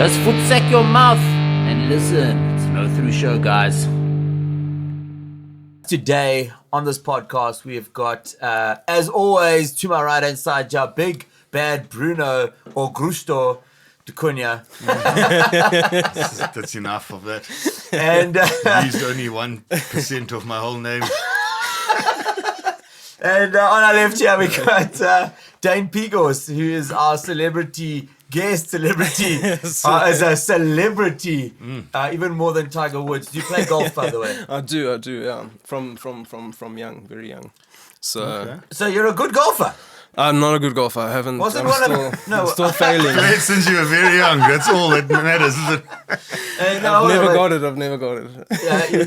Just footsack your mouth and listen. It's a no-through show, guys. Today on this podcast, we have got, as always, to my right-hand side, our big bad Bruno or Grusto de Cunha. That's enough of that. And Used only 1% of my whole name. And on our left here, we got Dane Pigors, who is our guest celebrity, as a celebrity, even more than Tiger Woods. Do you play golf, by the way? I do, yeah. From young, very young. So you're a good golfer. I'm not a good golfer. I haven't. I'm still failing. Played since you were very young. That's all that matters, isn't it? I've never got it. Yeah, you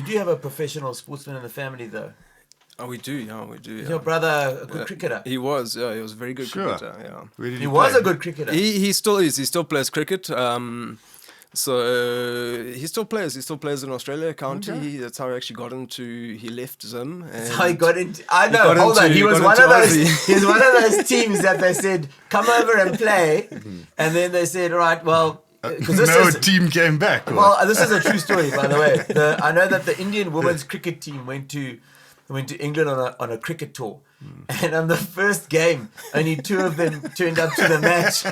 do have a professional sportsman in the family, though. Oh, we do. Yeah. Is your brother a good cricketer? He was. Yeah, he was a very good cricketer. Yeah. Where did he was a good cricketer. He still is. He still plays cricket. So he still plays. He still plays in Australia County. Okay. That's how he actually got into. He left Zim. That's how he got into. I know. Hold on. He was one of those. He was one of those teams that they said, "Come over and play," and then they said, "All right, well." No team came back. Well, this is a true story, by the way. I know that the Indian women's cricket team went to England on a cricket tour, and on the first game, only 2 of them turned up to the match.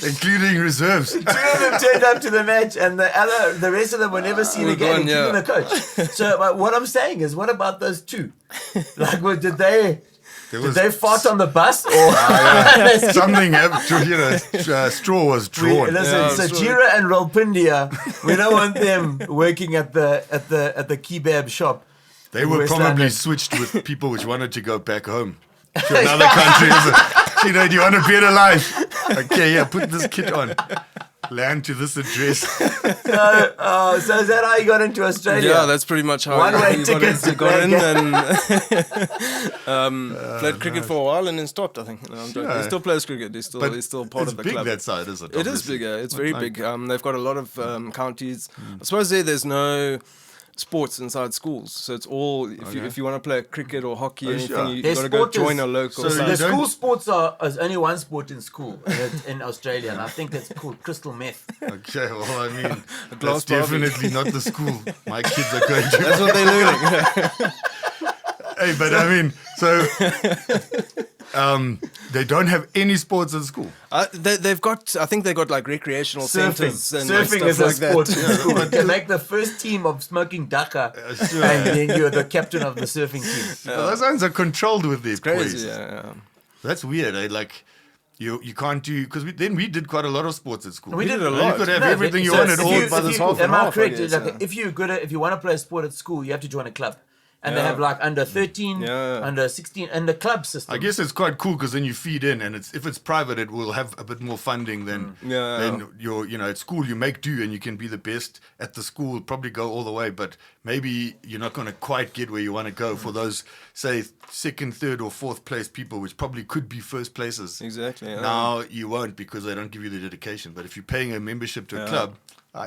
Including reserves. 2 of them turned up to the match, and the rest of them were never seen again, including the coach. So what I'm saying is, what about those 2? Like, did they fart on the bus, or something happened? Straw was drawn. Sajira and Rolpindia, we don't want them working at the kebab shop. They were probably switched with people which wanted to go back home to another country. Do you want a better life? Okay, yeah, put this kit on. Land to this address. So is that how you got into Australia? Yeah, that's pretty much how One-way tickets he got in and played cricket for a while and then stopped, I think. No, he still plays cricket. He's still part of the club. It's big that side, isn't it? It is bigger. It's very big. They've got a lot of counties. I suppose there's no sports inside schools, so it's all if you want to play cricket or hockey or anything, you got to go join a local. So the school sports is only one sport in school in Australia, and I think it's called crystal meth. Okay, well, I mean, that's definitely not the school my kids are going to. That's what they're learning. Hey, but I mean, so they don't have any sports at school. They've got, I think they've got like recreational centers and surfing stuff is a like sport. That. They make the first team of smoking daka, and then you're the captain of the surfing team. Those ones are controlled with their crazy. boys. Yeah. That's weird. Like you can't do, because we did quite a lot of sports at school. We did a lot. You could have everything you wanted all by this half. Am I correct? If you want to play a sport at school, you have to join a club. And they have like under 13, under 16, and the club system. I guess it's quite cool because then you feed in, and if it's private, it will have a bit more funding than at school you make do, and you can be the best at the school, probably go all the way, but maybe you're not going to quite get where you want to go for those, say, 2nd, 3rd, or 4th place people, which probably could be first places. Exactly. Yeah. Now you won't because they don't give you the dedication. But if you're paying a membership to a club,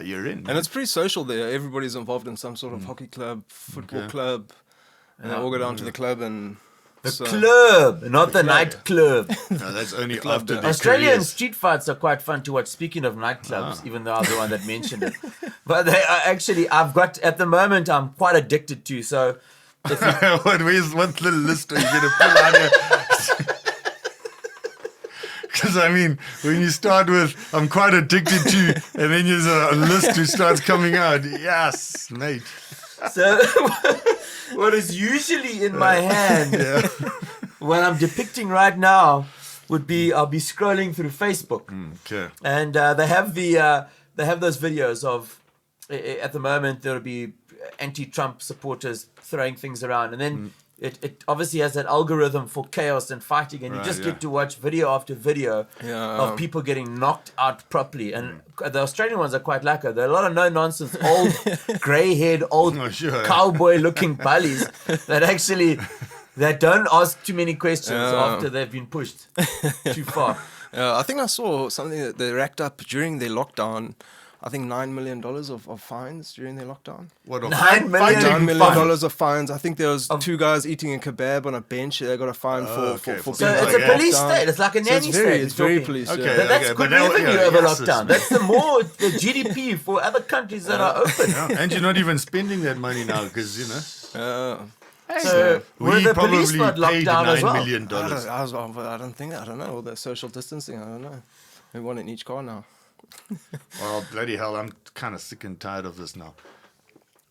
you're in. And it's pretty social there. Everybody's involved in some sort of hockey club, football club. And they all go down to the club and... club, not the nightclub. No, that's only after the Australian street fights are quite fun to watch. Speaking of nightclubs, even though I was the one that mentioned it. But they are actually, at the moment, I'm quite addicted to. So... Where's one little list are you going to pull out here? Because, I mean, when you start with, I'm quite addicted to, and then there's a list who starts coming out. Yes, mate. So, what is usually in my hand, what I'm depicting right now, would be I'll be scrolling through Facebook, and they have those videos of, at the moment there'll be anti-Trump supporters throwing things around, and then it obviously has that algorithm for chaos and fighting, and you just get to watch video after video of people getting knocked out properly. And the Australian ones are quite lacquer. There are a lot of no-nonsense, old, grey-haired, old cowboy-looking bullies that don't ask too many questions after they've been pushed too far. I think I saw something that they racked up during their lockdown I think $9 million of fines during their lockdown. What, $9 million? $9 million of fines. I think there was 2 guys eating a kebab on a bench. They got a fine for So being it's a police state. It's like a nanny state. It's very police. Okay. Yeah. But that's good revenue over lockdown. That's the GDP for other countries that are open. Yeah. And you're not even spending that money now because, So were the police probably not locked paid down as $9 well? million. I don't know. All the social distancing, I don't know. We want in each car now. Well, bloody hell, I'm kind of sick and tired of this now.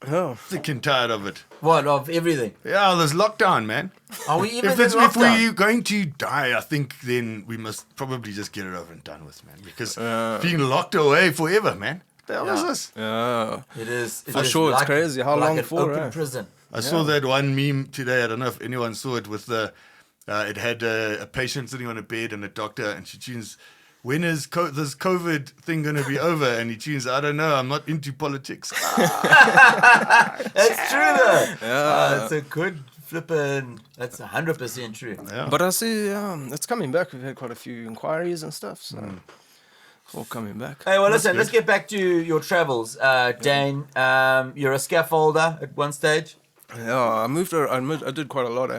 Oh. Sick and tired of it. What, of everything? Yeah, there's lockdown, man. Are we even If lockdown? we're going to die, I think then we must probably just get it over and done with, man. Because being locked away forever, man. What the hell is this? Yeah. It is. For sure, it's crazy. How long an for? Open prison. I saw that one meme today. I don't know if anyone saw it with the. It had a patient sitting on a bed and a doctor, and she tunes, when is this COVID thing going to be over? And he tunes, I don't know. I'm not into politics. That's true, though. Yeah. It's a good flippin'. That's 100% true. Yeah. But I see it's coming back. We've had quite a few inquiries and stuff, so it's all coming back. Hey, well, listen, let's get back to your travels. Dane, you're a scaffolder at one stage. Yeah, I did quite a lot,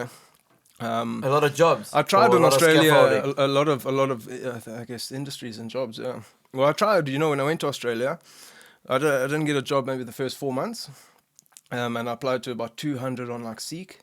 A lot of jobs. I tried Or in a lot of Australia scaffolding. a lot of I guess industries and jobs. Yeah. Well, I tried. When I went to Australia, I didn't get a job maybe the first 4 months, and I applied to about 200 on like Seek.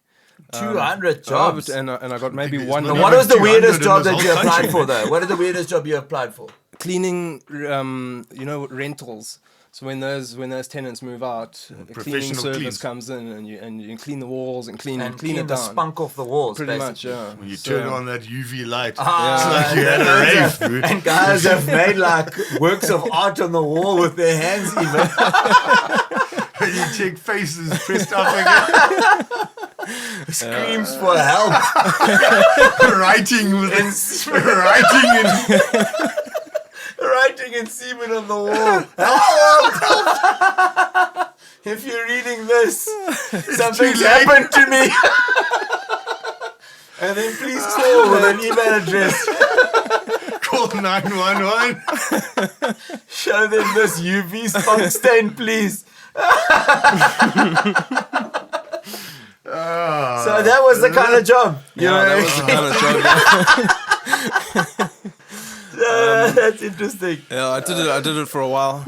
200 jobs. And I got maybe There's one. not And what even was the 200 weirdest in job this that you whole applied country. for, though? What is the weirdest job you applied for? Cleaning, rentals. So when those tenants move out, a cleaning Professional service clean. comes in and you clean the walls and clean And it clean the down. spunk off the walls, Pretty basically. much, yeah. When you So- turn on that UV light, Ah, it's like you had a rave, dude. And guys have made like works of art on the wall with their hands even. You check faces pressed up again. Screams for help. writing in Writing in semen on the wall. Help! If you're reading this, something's too late. happened to me. And then please call with an email address. call 911. Show them this UV spunk stain, please. So that was the kind of job. You know? that was the kind of job. That's interesting. Yeah, I did it for a while.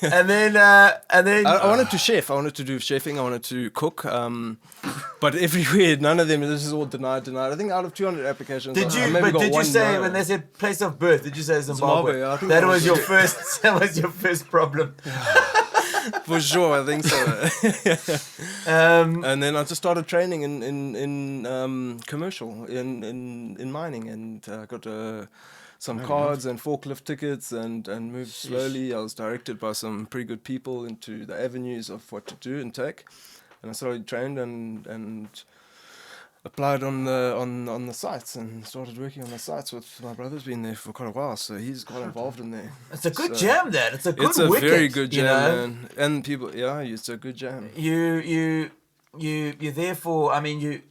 And then I wanted to chef. I wanted to do chefing. I wanted to cook. But everywhere, none of them. This is all denied. I think out of 200 applications, did I you? maybe But got did you one say no. when they said place of birth? Did you say Zimbabwe? Zimbabwe, I think that that was was your it. first. That was your first problem. For sure, I think so. And then I just started training in commercial in mining, and got some cards and forklift tickets, and moved slowly. I was directed by some pretty good people into the avenues of what to do and take, and I started trained and applied on the sites and started working on the sites with my brother's been there for quite a while, so he's got involved in there. It's a good jam. That it's a good. It's a wicket, very good you jam, know? man. And people, yeah, it's a good jam. You're there for. I mean, you.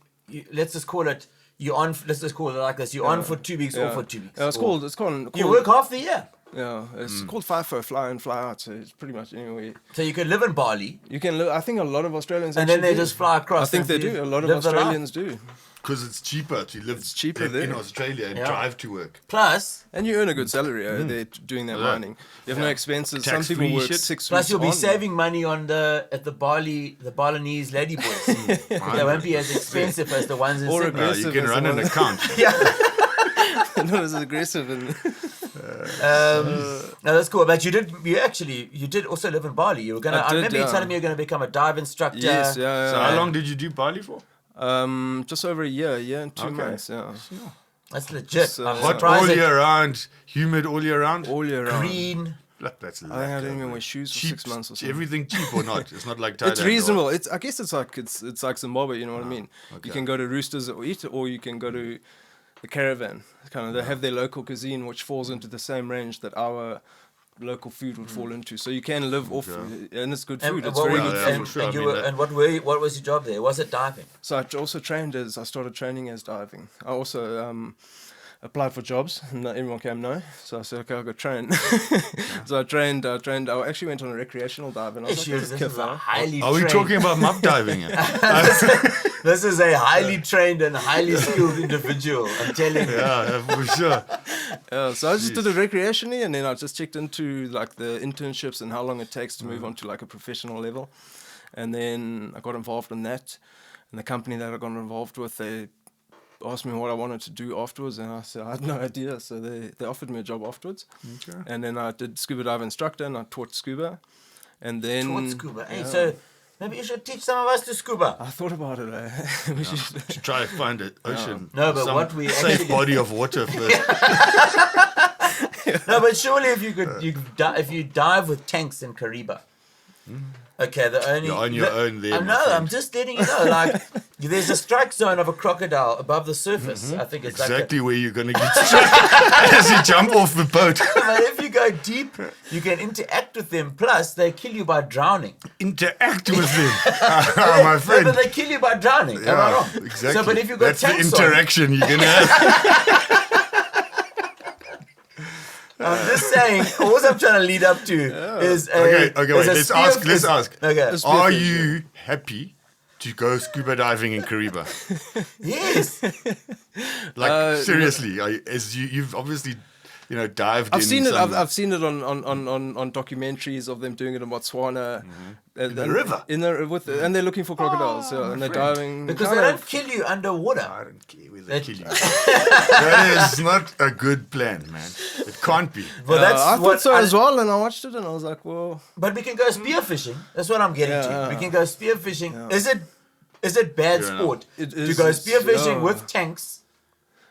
Let's just call it. You're on. Let's just call it like this. You're on for 2 weeks, off for 2 weeks. It's or- called. You work half the year, Yeah, it's called FIFO, fly in, fly out. So it's pretty much anyway. so you can live in Bali, You can live. I think a lot of Australians. and then actually they do. just fly across. I think and they you do. A lot of live the life. Australians do. Because it's cheaper to live cheaper in there. Australia and Yeah. drive to work. Plus, And you earn a good salary they're doing their Yeah. mining. You have no expenses. Some Tax-free people work shit. 6 weeks. plus you'll be on. saving money on the Balinese ladyboys. They won't be as expensive as the ones in Or Sydney. aggressive. You can as run the an one- account. Not as aggressive. And No, that's cool. But you did also live in Bali. You were gonna. I did, remember you yeah. telling me you're gonna become a dive instructor. yes, yeah. So how long did you do Bali for? Just over a year and 2 Okay. months. Yeah, That's legit. So- I'm Hot Hot surprised all that year round, humid all year round. all year round. green. Look, that's I think I didn't even wear shoes for cheap. 6 months or something. Everything cheap or not? It's not like Thailand. It's reasonable. I guess it's like Zimbabwe. You know what I mean? okay. You can go to Roosters or eat, or you can go to the Caravan. Kind of, they have their local cuisine, which falls into the same range that our local food would fall into. So you can live off, and it's good food. It's what very were good you- food. and, for sure. and I you mean were, that- and what was your job there? Was it diving? So I also trained I started training as diving. I also applied for jobs, and everyone came no. So I said, okay, I'll go train. So I trained. I actually went on a recreational dive, and I was like, This is a highly Are we trained. talking about mup diving? This is a highly trained and highly skilled individual. I'm telling you. Yeah, for sure. So I just did it recreationally, and then I just checked into like the internships and how long it takes to move on to like a professional level. And then I got involved in that. And the company that I got involved with, they asked me what I wanted to do afterwards, and I said I had no idea. So they offered me a job afterwards. Okay. And then I did scuba dive instructor, and I taught scuba. And then Taught scuba. Hey, so maybe you should teach some of us to scuba. I thought about it. We should To try to find an ocean. No, but some what we safe actually- body of water first. No, but surely if you dive with tanks in Kariba. Okay, the only You're on your own there. I know. I'm just letting you know. Like, there's a strike zone of a crocodile above the surface. I think it's exactly where you're going to get struck as you jump off the boat. But if you go deep, you can interact with them. Plus, they kill you by drowning. Interact with them. My No, friend. but they kill you by drowning. Am I wrong? Exactly. So, but if you've got That's the tanks on, interaction you're going to have. I'm just saying. All I'm trying to lead up to is Okay, wait. Let's ask. Okay. Are you happy to go scuba diving in Kariba? Yes. Like, seriously, you've obviously, dived I've in seen it. some- I've seen it on documentaries of them doing it in Botswana. In the river? And they're looking for crocodiles. And they're diving. Because they don't kill you underwater. I don't care where they kill you. That is not a good plan, man. It can't be. Well, that's I what thought so as well, and I watched it, and I was like, well. But we can go spearfishing. That's what I'm getting to. We can go spearfishing. Yeah. Is it bad Fair sport It to is, go it's- spearfishing yeah. with tanks?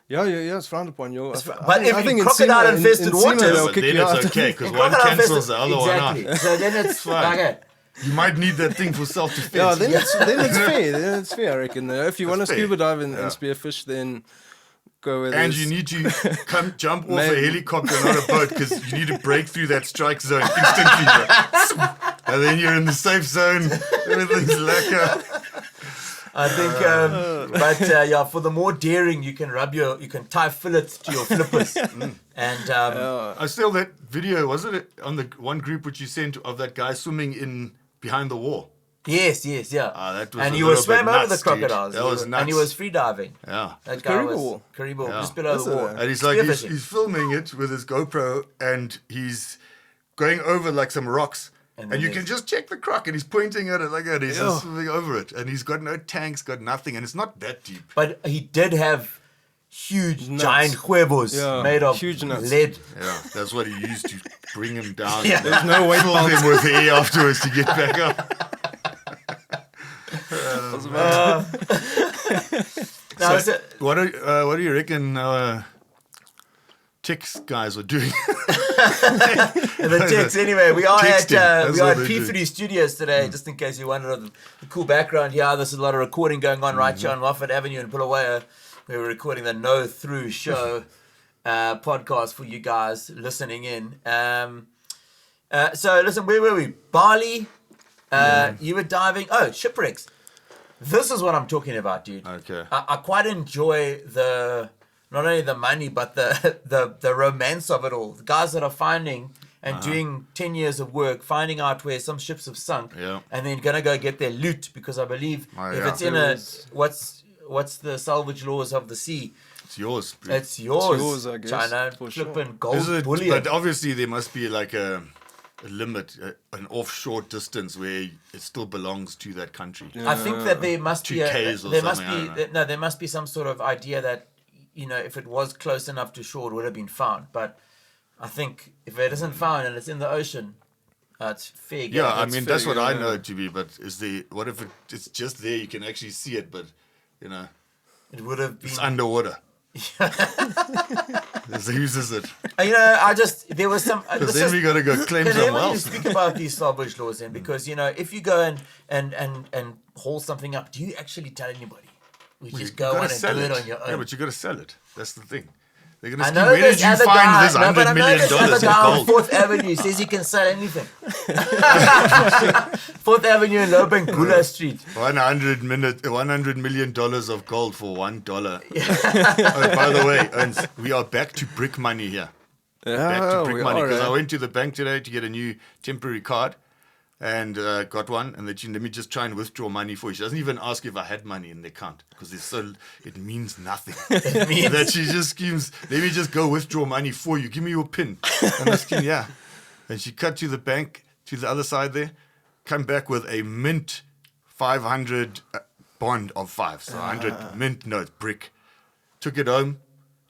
Yeah, it's frowned upon. But if in crocodile-infested waters- they'll But kick then you it's out. okay, because In one crocodile cancels the infested- other exactly. one out. So then it's Fine. okay. You might need that thing for self-defense. Yeah, then it's fair. Then it's fair, I reckon. If you want to fair. scuba dive and spearfish, then go with And you need to jump off a helicopter, not a boat, because you need to break through that strike zone instantly. Bro. And then you're in the safe zone. Everything's lacquer. I think, for the more daring, you can tie fillets to your flippers. And I still that video, wasn't it, on the one group which you sent of that guy swimming in behind the wall? yes, yeah. That was And a he little was swam bit over nuts, the crocodiles. Dude. That was nuts. And he was free diving. Yeah. That guy Kariba was wall. Kariba, Yeah. just below the wall. And he's like, Spearfishing. he's filming it with his GoPro and he's going over like some rocks. And And then you can just check the croc and he's pointing at it like that. He's just swimming over it. And he's got no tanks, got nothing. And it's not that deep. But he did have huge, giant huevos made of huge nuts. lead. Yeah, that's what he used to bring him down. Yeah. There's no way Fill him with air afterwards to get back up. Now, So, what do you reckon Tix guys are doing? the text anyway. We are Texting, at that's what they P3 Studios today. Just in case you wondered, the cool background here. There's a lot of recording going on right here on Moffat Avenue in Bulawayo. We were recording the No Through Show podcast for you guys listening in. So listen, where were we? Bali. You were diving. Oh, shipwrecks. This is what I'm talking about, dude. Okay. I quite enjoy not only the money, but the romance of it all. The guys that are finding and doing 10 years of work, finding out where some ships have sunk, and then going to go get their loot, because I believe if it's in what's the salvage laws of the sea? It's yours. It's yours, I guess, China. for sure. Flipping gold Is it, bullion. but obviously there must be like a limit, an offshore distance where it still belongs to that country. I think that there must be 2Ks or there must something, I be don't know. there must be some sort of idea that, if it was close enough to shore, it would have been found. But I think if it isn't found and it's in the ocean, it's fair game. Yeah, I It's mean fair that's what game. I know it to be. But what if it's just there? You can actually see it, but It would have been. it's underwater. It uses it. There was some. Because then we got to go claim Can somewhere everyone else. speak about these salvage laws then? Because if you go and haul something up, do you actually tell anybody? We just go on and do it on your own. Yeah, but you got to sell it. That's the thing. They're going to scheme. Where did you find this $100 million of gold? On 4th Avenue says he can sell anything. 4th Avenue in Lobengula Street. $100 million of gold for $1. Oh, by the way, Ernst, we are back to brick money here. Back to brick money. Because I went to the bank today to get a new temporary card. And got one, and let me just try and withdraw money for you. She doesn't even ask if I had money in the account because it means nothing. It means that she just schemes. Let me just go withdraw money for you. Give me your PIN. And I scheme, yeah. And she cut to the bank to the other side there, come back with a mint 500 bond of 5, so 100 mint notes, brick. Took it home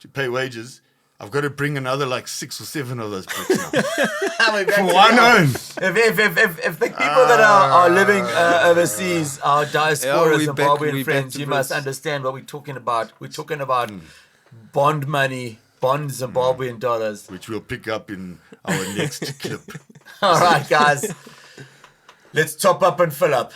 to pay wages. I've got to bring another like 6 or 7 of those bricks now. For one own. If the people that are living overseas, our diaspora Zimbabwean friends, you must understand what we're talking about. We're talking about bond money, bond Zimbabwean dollars. Which we'll pick up in our next clip. All right, guys. Let's top up and fill up.